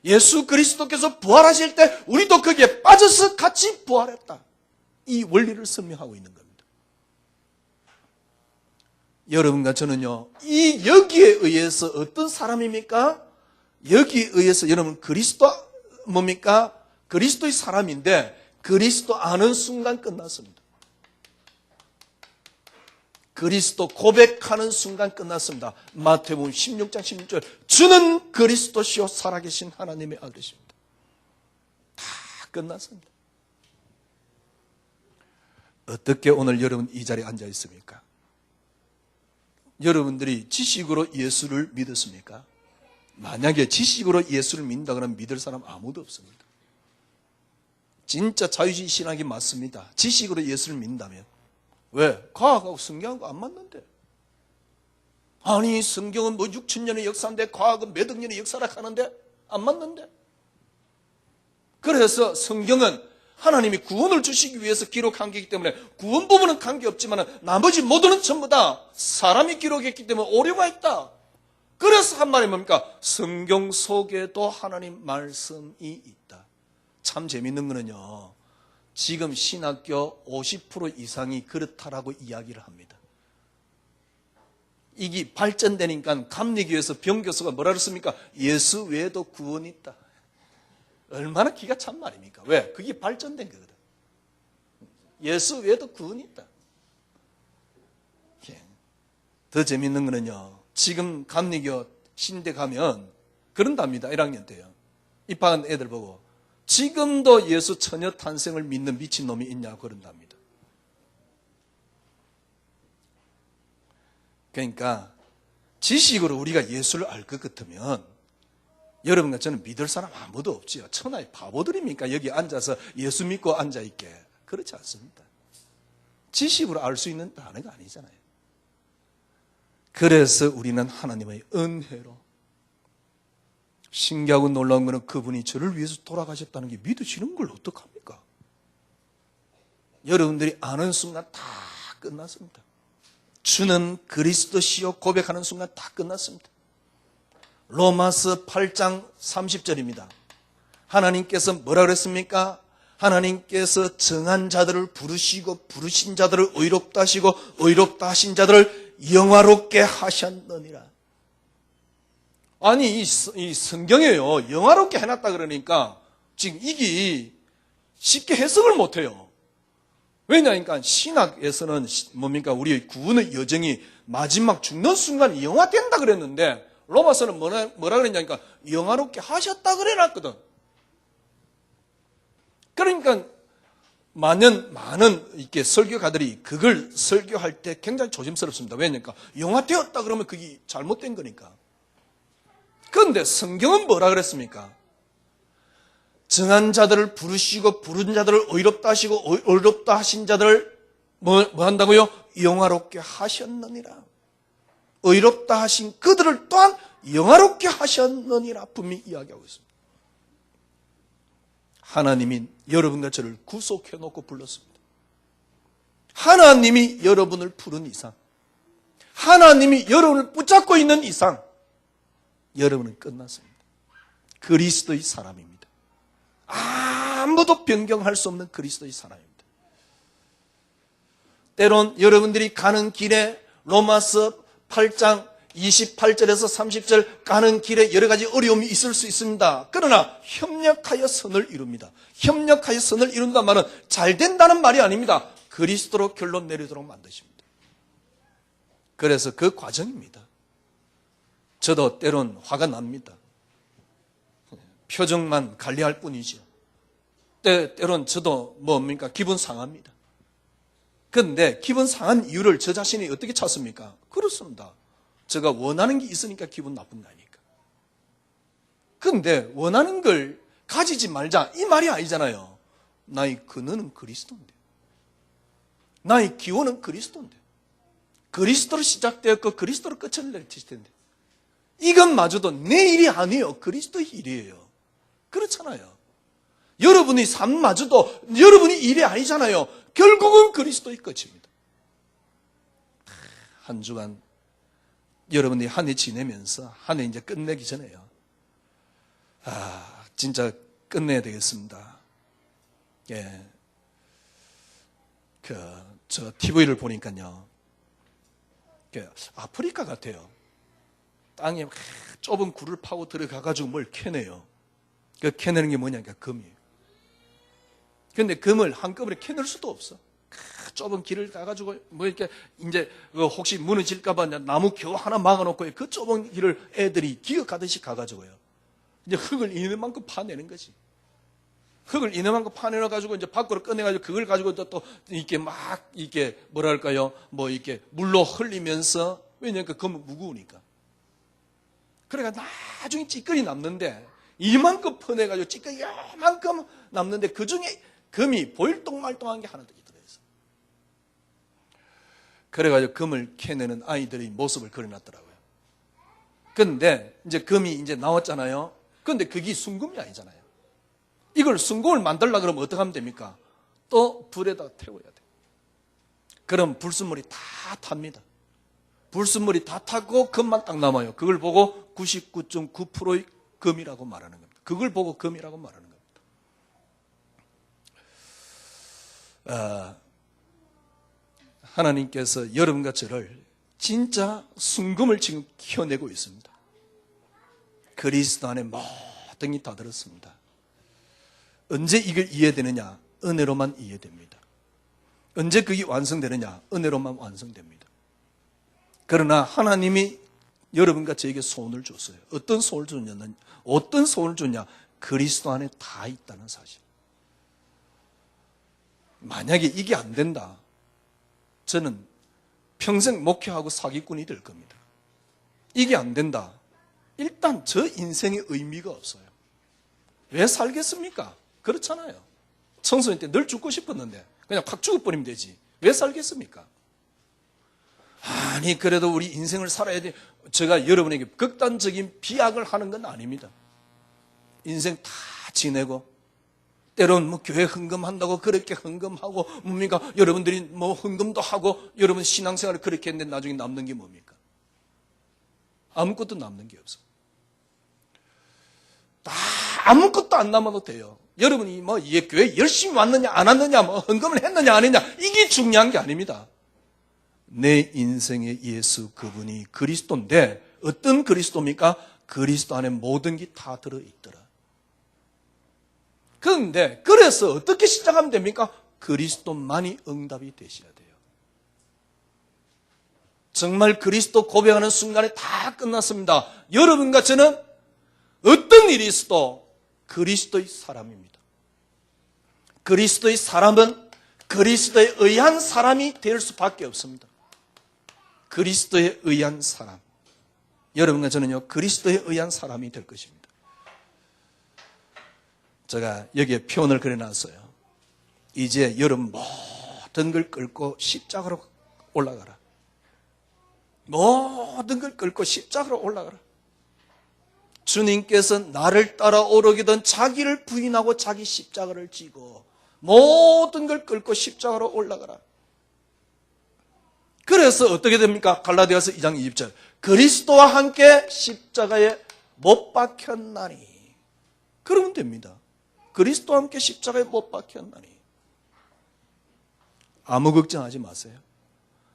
예수 그리스도께서 부활하실 때 우리도 거기에 빠져서 같이 부활했다. 이 원리를 설명하고 있는 겁니다. 여러분과 저는요, 여기에 의해서 어떤 사람입니까? 여기에 의해서 여러분 그리스도 뭡니까? 그리스도의 사람인데 그리스도 아는 순간 끝났습니다. 그리스도 고백하는 순간 끝났습니다. 마태복음 16장 16절. 주는 그리스도시요 살아계신 하나님의 아들이십니다. 다 끝났습니다. 어떻게 오늘 여러분 이 자리에 앉아 있습니까? 여러분들이 지식으로 예수를 믿었습니까? 만약에 지식으로 예수를 믿는다 그러면 믿을 사람 아무도 없습니다. 진짜 자유주의 신학이 맞습니다. 지식으로 예수를 믿는다면. 왜? 과학하고 성경하고 안 맞는데. 아니 성경은 뭐 6,000년의 역사인데 과학은 몇 억 년의 역사라 하는데 안 맞는데. 그래서 성경은 하나님이 구원을 주시기 위해서 기록한 거기 때문에 구원 부분은 관계없지만 나머지 모두는 전부 다 사람이 기록했기 때문에 오류가 있다. 그래서 한 말이 뭡니까? 성경 속에도 하나님 말씀이 있다. 참 재밌는 거는요, 지금 신학교 50% 이상이 그렇다라고 이야기를 합니다. 이게 발전되니까 감리교에서 병교수가 뭐라 그랬습니까? 예수 외에도 구원이 있다. 얼마나 기가 찬 말입니까? 왜? 그게 발전된 거거든. 예수 외에도 구원이 있다. 더 재밌는 거는요, 지금 감리교 신대 가면 그런답니다. 1학년 때요. 입학한 애들 보고 지금도 예수 처녀 탄생을 믿는 미친놈이 있냐고 그런답니다. 그러니까 지식으로 우리가 예수를 알 것 같으면 여러분과 저는 믿을 사람 아무도 없지요. 천하의 바보들입니까? 여기 앉아서 예수 믿고 앉아있게. 그렇지 않습니다. 지식으로 알 수 있는 단어가 아니잖아요. 그래서 우리는 하나님의 은혜로, 신기하고 놀라운 것은 그분이 저를 위해서 돌아가셨다는 게 믿으시는 걸 어떡합니까? 여러분들이 아는 순간 다 끝났습니다. 주는 그리스도시요 고백하는 순간 다 끝났습니다. 로마서 8장 30절입니다. 하나님께서 뭐라 그랬습니까? 하나님께서 정한 자들을 부르시고 부르신 자들을 의롭다 하시고 의롭다 하신 자들을 영화롭게 하셨느니라. 아니 이 성경에요, 영화롭게 해놨다 그러니까 지금 이게 쉽게 해석을 못해요. 왜냐하니까 신학에서는 뭡니까? 우리의 구원의 여정이 마지막 죽는 순간 영화된다 그랬는데 로마서는 뭐라 그랬냐니까 영화롭게 하셨다 그래놨거든. 그러니까 많은 이렇게 설교가들이 그걸 설교할 때 굉장히 조심스럽습니다. 왜냐니까 영화되었다 그러면 그게 잘못된 거니까. 그런데 성경은 뭐라 그랬습니까? 정한 자들을 부르시고 부른 자들을 의롭다 하시고 의롭다 하신 자들을 뭐 한다고요? 영화롭게 하셨느니라. 의롭다 하신 그들을 또한 영화롭게 하셨느니라 분명히 이야기하고 있습니다. 하나님이 여러분과 저를 구속해 놓고 불렀습니다. 하나님이 여러분을 부른 이상, 하나님이 여러분을 붙잡고 있는 이상 여러분은 끝났습니다. 그리스도의 사람입니다. 아무도 변경할 수 없는 그리스도의 사람입니다. 때론 여러분들이 가는 길에 로마서 8장 28절에서 30절 가는 길에 여러 가지 어려움이 있을 수 있습니다. 그러나 협력하여 선을 이룹니다. 협력하여 선을 이룬다는 말은 잘 된다는 말이 아닙니다. 그리스도로 결론 내리도록 만드십니다. 그래서 그 과정입니다. 저도 때론 화가 납니다. 표정만 관리할 뿐이죠. 때론 저도 뭡니까? 기분 상합니다. 그런데 기분 상한 이유를 저 자신이 어떻게 찾습니까? 그렇습니다. 제가 원하는 게 있으니까 기분 나쁜 거 아니까. 그런데 원하는 걸 가지지 말자 이 말이 아니잖아요. 나의 근원은 그리스도인데, 나의 기원은 그리스도인데, 그리스도로 시작되었고 그리스도로 끝을 맺힐 텐데 이것마저도 내 일이 아니에요. 그리스도의 일이에요. 그렇잖아요. 여러분의 삶마저도 여러분의 일이 아니잖아요. 결국은 그리스도의 끝입니다. 한 주간 여러분이 한 해 지내면서 한 해 이제 끝내기 전에요. 진짜 끝내야 되겠습니다. 예. 저 TV를 보니까요. 아프리카 같아요. 땅에 좁은 굴을 파고 들어가가지고 뭘 캐내요. 그 캐내는 게 뭐냐니까 금이에요. 그런데 금을 한꺼번에 캐낼 수도 없어. 좁은 길을 가가지고 뭐 이렇게 이제 혹시 무너질까봐 나무 겨우 하나 막아놓고 그 좁은 길을 애들이 기어가듯이 가가지고요. 이제 흙을 있는 만큼 파내는 거지. 흙을 이놈한 파내려 가지고 이제 밖으로 꺼내가지고 그걸 가지고 또 이렇게 막 이렇게 뭐랄까요? 뭐 이렇게 물로 흘리면서 왜냐니까 금은 무거우니까. 그러니까 나중에 찌꺼기 남는데 이만큼 퍼내가지고 찌꺼기 이만큼 남는데 그 중에 금이 볼똥말똥한 게 하나 더 들어있어요. 그래가지고 금을 캐내는 아이들의 모습을 그려놨더라고요. 근데 이제 금이 이제 나왔잖아요. 근데 그게 순금이 아니잖아요. 이걸 순금을 만들려고 그러면 어떻게 하면 됩니까? 또 불에다 태워야 돼요. 그럼 불순물이 다 탑니다. 불순물이 다 타고 금만 딱 남아요. 그걸 보고 99.9%의 금이라고 말하는 겁니다. 그걸 보고 금이라고 말하는 겁니다. 하나님께서 여러분과 저를 진짜 순금을 지금 키워내고 있습니다. 그리스도 안에 모든 게 다 들었습니다. 언제 이걸 이해되느냐? 은혜로만 이해됩니다. 언제 그게 완성되느냐? 은혜로만 완성됩니다. 그러나 하나님이 여러분과 저에게 소원을 줬어요. 어떤 소원을 줬냐면, 어떤 소원을 줬냐? 그리스도 안에 다 있다는 사실. 만약에 이게 안 된다, 저는 평생 목회하고 사기꾼이 될 겁니다. 이게 안 된다, 일단 저 인생의 의미가 없어요. 왜 살겠습니까? 그렇잖아요. 청소년 때 늘 죽고 싶었는데 그냥 확 죽어버리면 되지. 왜 살겠습니까? 아니 그래도 우리 인생을 살아야 돼. 제가 여러분에게 극단적인 비약을 하는 건 아닙니다. 인생 다 지내고 때로는 뭐 교회 헌금한다고 그렇게 헌금하고 뭡니까? 여러분들이 뭐 헌금도 하고 여러분 신앙생활을 그렇게 했는데 나중에 남는 게 뭡니까? 아무것도 남는 게 없어. 다 아무것도 안 남아도 돼요. 여러분이 뭐 이 교회 열심히 왔느냐 안 왔느냐 뭐 헌금을 했느냐 안 했느냐 이게 중요한 게 아닙니다. 내 인생의 예수 그분이 그리스도인데 어떤 그리스도입니까? 그리스도 안에 모든 게 다 들어있더라. 그런데 그래서 어떻게 시작하면 됩니까? 그리스도만이 응답이 되셔야 돼요. 정말 그리스도 고백하는 순간에 다 끝났습니다. 여러분과 저는 어떤 일이 있어도 그리스도의 사람입니다. 그리스도의 사람은 그리스도에 의한 사람이 될 수밖에 없습니다. 그리스도에 의한 사람. 여러분과 저는요, 그리스도에 의한 사람이 될 것입니다. 제가 여기에 표현을 그려놨어요. 이제 여러분 모든 걸 끌고 십자가로 올라가라. 모든 걸 끌고 십자가로 올라가라. 주님께서 나를 따라오르기든 자기를 부인하고 자기 십자가를 지고 모든 걸 끌고 십자가로 올라가라. 그래서 어떻게 됩니까? 갈라디아서 2장 20절. 그리스도와 함께 십자가에 못 박혔나니. 그러면 됩니다. 그리스도와 함께 십자가에 못 박혔나니. 아무 걱정하지 마세요.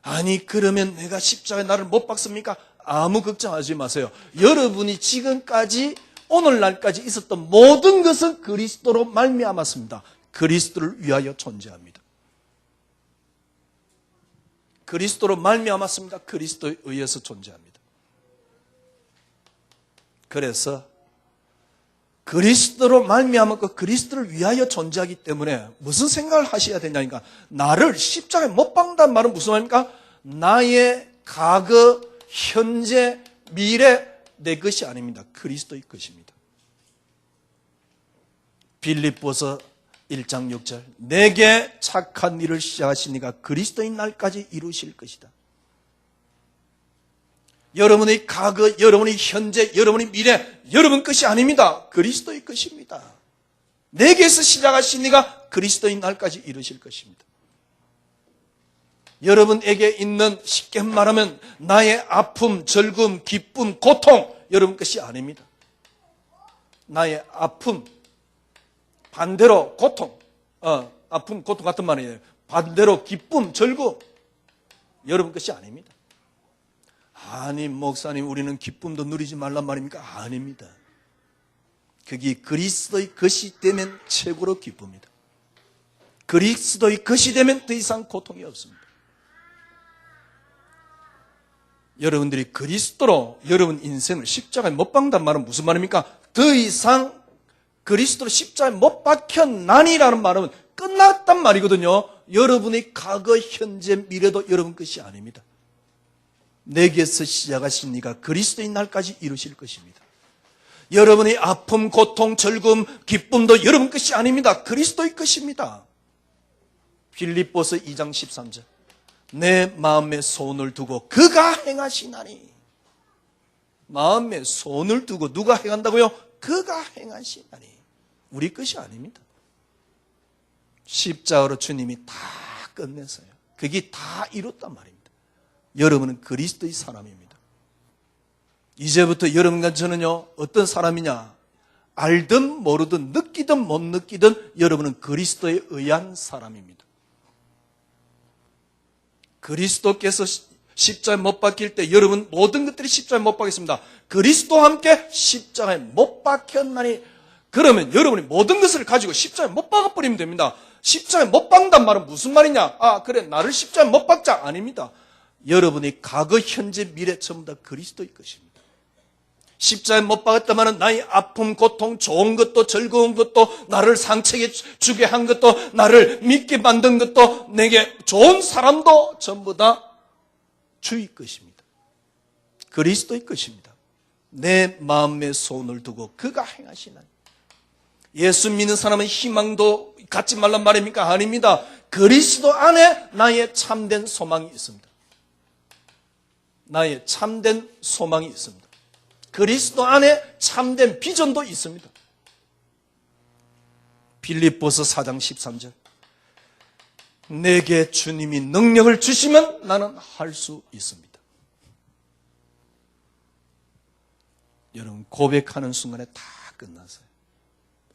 아니 그러면 내가 십자가에 나를 못 박습니까? 아무 걱정하지 마세요. 여러분이 지금까지 오늘날까지 있었던 모든 것은 그리스도로 말미암았습니다. 그리스도를 위하여 존재합니다. 그리스도로 말미암았습니다. 그리스도에 의해서 존재합니다. 그래서 그리스도로 말미암았고 그리스도를 위하여 존재하기 때문에 무슨 생각을 하셔야 되냐니까, 나를 십자가에 못 박는다는 말은 무슨 말입니까? 나의 과거, 현재, 미래 내 것이 아닙니다. 그리스도의 것입니다. 빌립보서 1장 6절. 내게 착한 일을 시작하신 이가 그리스도의 날까지 이루실 것이다. 여러분의 과거, 여러분의 현재, 여러분의 미래 여러분 것이 아닙니다. 그리스도의 것입니다. 내게서 시작하신 이가 그리스도의 날까지 이루실 것입니다. 여러분에게 있는, 쉽게 말하면 나의 아픔, 즐거움, 기쁨, 고통 여러분 것이 아닙니다. 나의 아픔, 반대로 고통, 아픔, 고통 같은 말이에요. 반대로 기쁨, 즐거움 여러분 것이 아닙니다. 아니 목사님 우리는 기쁨도 누리지 말란 말입니까? 아닙니다. 그게 그리스도의 것이 되면 최고로 기쁩니다. 그리스도의 것이 되면 더 이상 고통이 없습니다. 여러분들이 그리스도로 여러분 인생을 십자가에 못 박는단 말은 무슨 말입니까? 더 이상 그리스도로 십자가에 못 박혔나니라는 말은 끝났단 말이거든요. 여러분의 과거, 현재, 미래도 여러분 것이 아닙니다. 내게서 시작하신 이가 그리스도의 날까지 이루실 것입니다. 여러분의 아픔, 고통, 즐거움, 기쁨도 여러분 것이 아닙니다. 그리스도의 것입니다. 빌립보서 2장 13절. 내 마음에 손을 두고 그가 행하시나니. 마음에 손을 두고 누가 행한다고요? 그가 행하시나니. 우리 것이 아닙니다. 십자가로 주님이 다 끝냈어요. 그게 다 이뤘단 말입니다. 여러분은 그리스도의 사람입니다. 이제부터 여러분과 저는요, 어떤 사람이냐? 알든 모르든 느끼든 못 느끼든 여러분은 그리스도에 의한 사람입니다. 그리스도께서 십자가에 못 박힐 때 여러분 모든 것들이 십자가에 못 박혔습니다. 그리스도와 함께 십자가에 못 박혔나니. 그러면 여러분이 모든 것을 가지고 십자가에 못 박아버리면 됩니다. 십자가에 못 박는단 말은 무슨 말이냐? 아, 그래, 나를 십자가에 못 박자. 아닙니다. 여러분이 과거, 현재, 미래 전부 다 그리스도의 것입니다. 십자가에 못 박았다면 나의 아픔, 고통, 좋은 것도 즐거운 것도 나를 상처게 주게 한 것도 나를 믿게 만든 것도 내게 좋은 사람도 전부 다 주의 것입니다. 그리스도의 것입니다. 내 마음에 손을 두고 그가 행하시나니. 예수 믿는 사람은 희망도 갖지 말란 말입니까? 아닙니다. 그리스도 안에 나의 참된 소망이 있습니다. 나의 참된 소망이 있습니다. 그리스도 안에 참된 비전도 있습니다. 빌립보서 4장 13절. 내게 주님이 능력을 주시면 나는 할 수 있습니다. 여러분, 고백하는 순간에 다 끝났어요.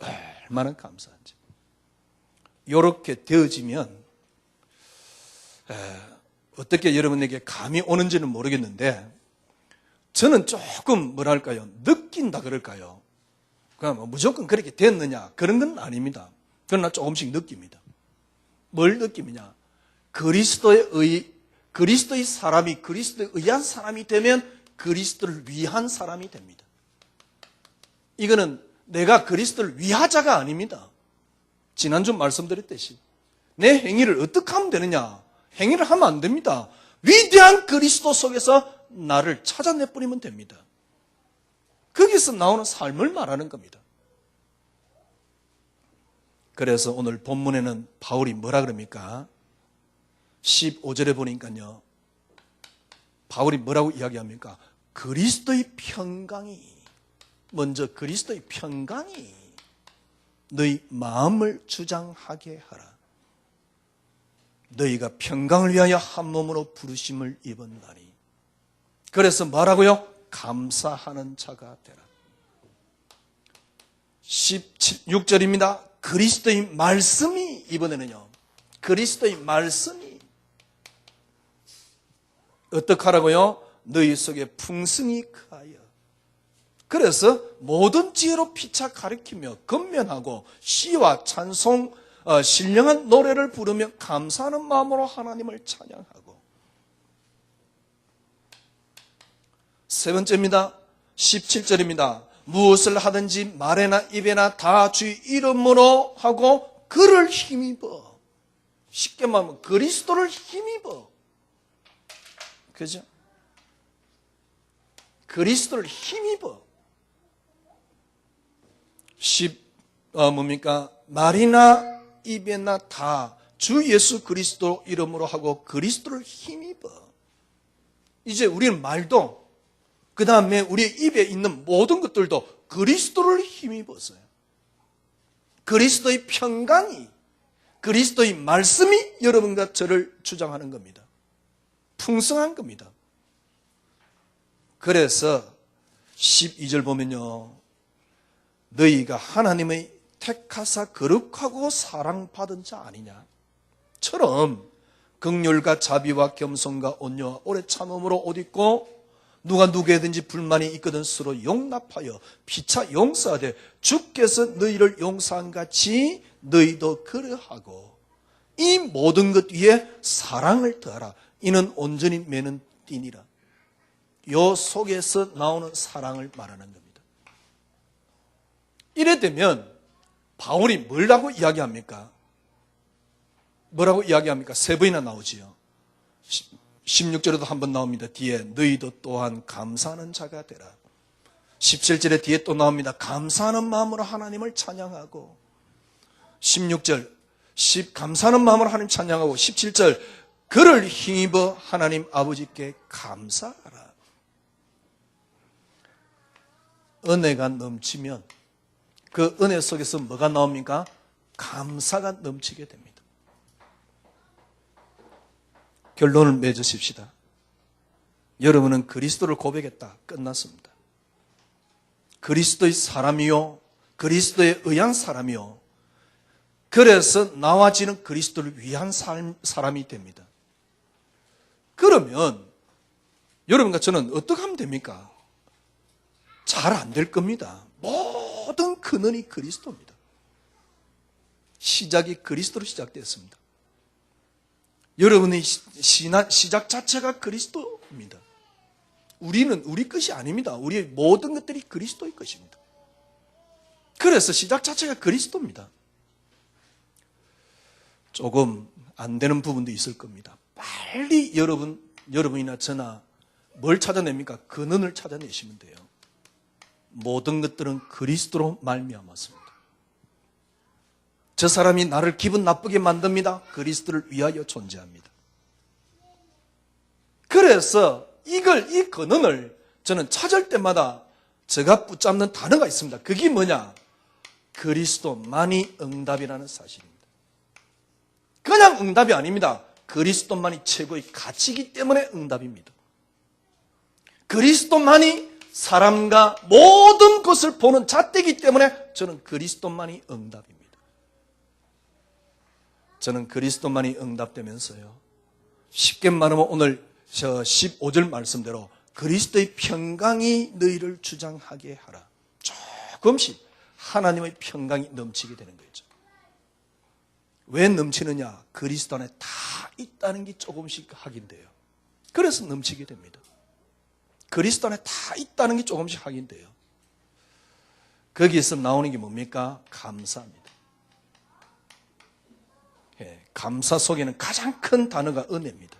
얼마나 감사한지. 이렇게 되어지면 어떻게 여러분에게 감이 오는지는 모르겠는데 저는 조금 뭐랄까요, 느낀다 그럴까요? 그냥 무조건 그렇게 됐느냐 그런 건 아닙니다. 그러나 조금씩 느낍니다. 뭘 느끼느냐? 그리스도의 사람이 그리스도에 의한 사람이 되면 그리스도를 위한 사람이 됩니다. 이거는 내가 그리스도를 위하자가 아닙니다. 지난주 말씀드렸듯이 내 행위를 어떻게 하면 되느냐? 행위를 하면 안 됩니다. 위대한 그리스도 속에서 나를 찾아내버리면 됩니다. 거기서 나오는 삶을 말하는 겁니다. 그래서 오늘 본문에는 바울이 뭐라 그럽니까? 15절에 보니까요, 바울이 뭐라고 이야기합니까? 그리스도의 평강이, 먼저 그리스도의 평강이 너희 마음을 주장하게 하라. 너희가 평강을 위하여 한 몸으로 부르심을 입었나니. 그래서 뭐라고요? 감사하는 자가 되라. 16절입니다. 그리스도의 말씀이, 이번에는요, 그리스도의 말씀이 어떻게 하라고요? 너희 속에 풍성히 크하여. 그래서 모든 지혜로 피차 가리키며 건면하고 시와 찬송, 신령한 노래를 부르며 감사하는 마음으로 하나님을 찬양하고. 세 번째입니다. 17절입니다. 무엇을 하든지 말에나 입에나 다 주의 이름으로 하고 그를 힘입어. 쉽게 말하면 그리스도를 힘입어. 그죠? 그리스도를 힘입어. 뭡니까? 말이나 입에나 다 주 예수 그리스도 이름으로 하고 그리스도를 힘입어. 이제 우리는 말도, 그 다음에 우리의 입에 있는 모든 것들도 그리스도를 힘입었어요. 그리스도의 평강이, 그리스도의 말씀이 여러분과 저를 주장하는 겁니다. 풍성한 겁니다. 그래서 12절 보면요, 너희가 하나님의 택하사 거룩하고 사랑받은 자 아니냐 처럼 긍휼과 자비와 겸손과 온유와 오래 참음으로 옷 입고 누가 누구에든지 불만이 있거든 서로 용납하여 피차 용서하되 주께서 너희를 용서한 같이 너희도 그러하고 이 모든 것 위에 사랑을 더하라. 이는 온전히 매는 띠니라. 요 속에서 나오는 사랑을 말하는 겁니다. 이래 되면 바울이 뭐라고 이야기합니까? 뭐라고 이야기합니까? 세 번이나 나오지요. 16절에도 한 번 나옵니다. 뒤에 너희도 또한 감사하는 자가 되라. 17절에 뒤에 또 나옵니다. 감사하는 마음으로 하나님을 찬양하고 16절 감사하는 마음으로 하나님 찬양하고 17절 그를 힘입어 하나님 아버지께 감사하라. 은혜가 넘치면 그 은혜 속에서 뭐가 나옵니까? 감사가 넘치게 됩니다. 결론을 맺으십시다. 여러분은 그리스도를 고백했다. 끝났습니다. 그리스도의 사람이요, 그리스도에 의한 사람이요, 그래서 나와지는 그리스도를 위한 사람이 됩니다. 그러면 여러분과 저는 어떻게 하면 됩니까? 잘 안 될 겁니다. 모든 근원이 그리스도입니다. 시작이 그리스도로 시작되었습니다. 여러분의 시작 자체가 그리스도입니다. 우리는 우리 것이 아닙니다. 우리의 모든 것들이 그리스도의 것입니다. 그래서 시작 자체가 그리스도입니다. 조금 안 되는 부분도 있을 겁니다. 빨리 여러분이나 저나 뭘 찾아냅니까? 근원을 찾아내시면 돼요. 모든 것들은 그리스도로 말미암았습니다. 저 사람이 나를 기분 나쁘게 만듭니다. 그리스도를 위하여 존재합니다. 그래서 이 근원을 저는 찾을 때마다 제가 붙잡는 단어가 있습니다. 그게 뭐냐? 그리스도만이 응답이라는 사실입니다. 그냥 응답이 아닙니다. 그리스도만이 최고의 가치이기 때문에 응답입니다. 그리스도만이 사람과 모든 것을 보는 잣대이기 때문에 저는 그리스도만이 응답입니다. 저는 그리스도만이 응답되면서요, 쉽게 말하면 오늘 저 15절 말씀대로 그리스도의 평강이 너희를 주장하게 하라. 조금씩 하나님의 평강이 넘치게 되는 거죠. 왜 넘치느냐? 그리스도 안에 다 있다는 게 조금씩 확인돼요. 그래서 넘치게 됩니다. 그리스도 안에 다 있다는 게 조금씩 확인돼요. 거기에서 나오는 게 뭡니까? 감사입니다. 감사 속에는 가장 큰 단어가 은혜입니다.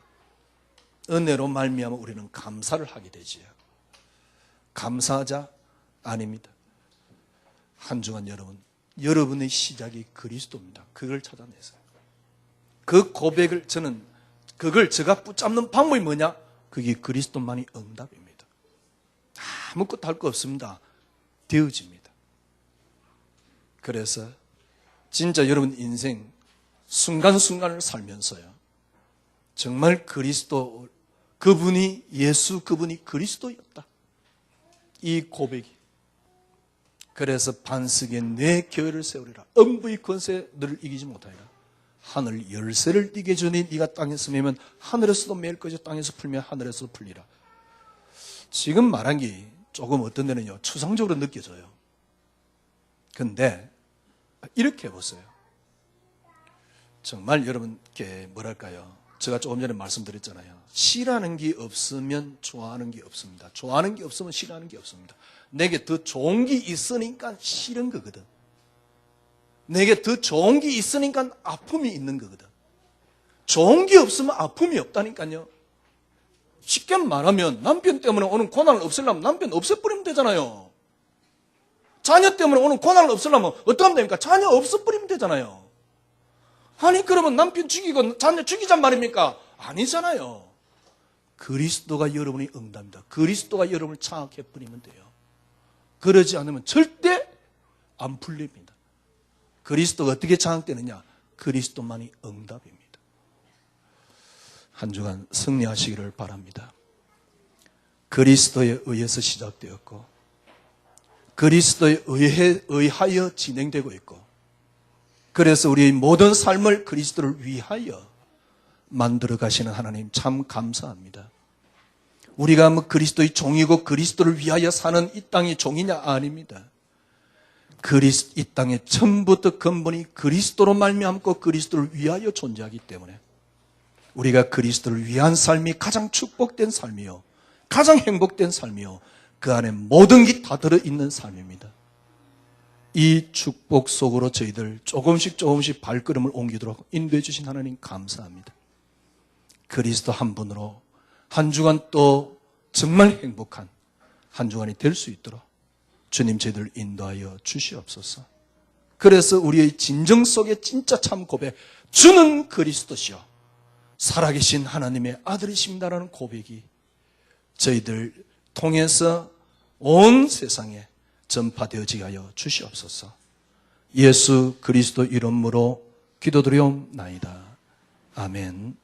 은혜로 말미암아 우리는 감사를 하게 되지요. 감사하자? 아닙니다. 한 주간 여러분의 시작이 그리스도입니다. 그걸 찾아내세요. 그 고백을 제가 붙잡는 방법이 뭐냐? 그게 그리스도만이 응답입니다. 아무것도 할 거 없습니다. 되어집니다. 그래서 진짜 여러분 인생 순간순간을 살면서요, 정말 그리스도, 그분이 예수, 그분이 그리스도였다, 이 고백이. 그래서 반석에 내 교회를 세우리라. 음부의 권세 너를 이기지 못하리라. 하늘 열쇠를 네게 주니 네가 땅에서 매면 하늘에서도 매일 것이요 땅에서 풀면 하늘에서도 풀리라. 지금 말한 게 조금 어떤 데는요, 추상적으로 느껴져요. 근데 이렇게 해보세요. 정말 여러분께 뭐랄까요, 제가 조금 전에 말씀드렸잖아요. 싫어하는 게 없으면 좋아하는 게 없습니다. 좋아하는 게 없으면 싫어하는 게 없습니다. 내게 더 좋은 게 있으니까 싫은 거거든. 내게 더 좋은 게 있으니까 아픔이 있는 거거든. 좋은 게 없으면 아픔이 없다니까요. 쉽게 말하면 남편 때문에 오는 고난을 없애려면 남편 없애버리면 되잖아요. 자녀 때문에 오는 고난을 없애려면 어떻게 하면 됩니까? 자녀 없애버리면 되잖아요. 아니 그러면 남편 죽이고 자녀 죽이잔 말입니까? 아니잖아요. 그리스도가 여러분의 응답입니다. 그리스도가 여러분을 장악해버리면 돼요. 그러지 않으면 절대 안 풀립니다. 그리스도가 어떻게 장악되느냐? 그리스도만이 응답입니다. 한 주간 승리하시기를 바랍니다. 그리스도에 의해서 시작되었고 그리스도에 의하여 진행되고 있고, 그래서 우리의 모든 삶을 그리스도를 위하여 만들어 가시는 하나님 참 감사합니다. 우리가 뭐 그리스도의 종이고 그리스도를 위하여 사는 이 땅의 종이냐? 아닙니다. 이 땅의 처음부터 근본이 그리스도로 말미암고 그리스도를 위하여 존재하기 때문에 우리가 그리스도를 위한 삶이 가장 축복된 삶이요, 가장 행복된 삶이요, 그 안에 모든 게 다 들어있는 삶입니다. 이 축복 속으로 저희들 조금씩 발걸음을 옮기도록 인도해 주신 하나님 감사합니다. 그리스도 한 분으로 한 주간 또 정말 행복한 한 주간이 될 수 있도록 주님 저희들 인도하여 주시옵소서. 그래서 우리의 진정 속에 진짜 참 고백, 주는 그리스도시요 살아계신 하나님의 아들이십니다라는 고백이 저희들 통해서 온 세상에 전파되어지게 하여 주시옵소서. 예수 그리스도 이름으로 기도드리옵나이다. 아멘.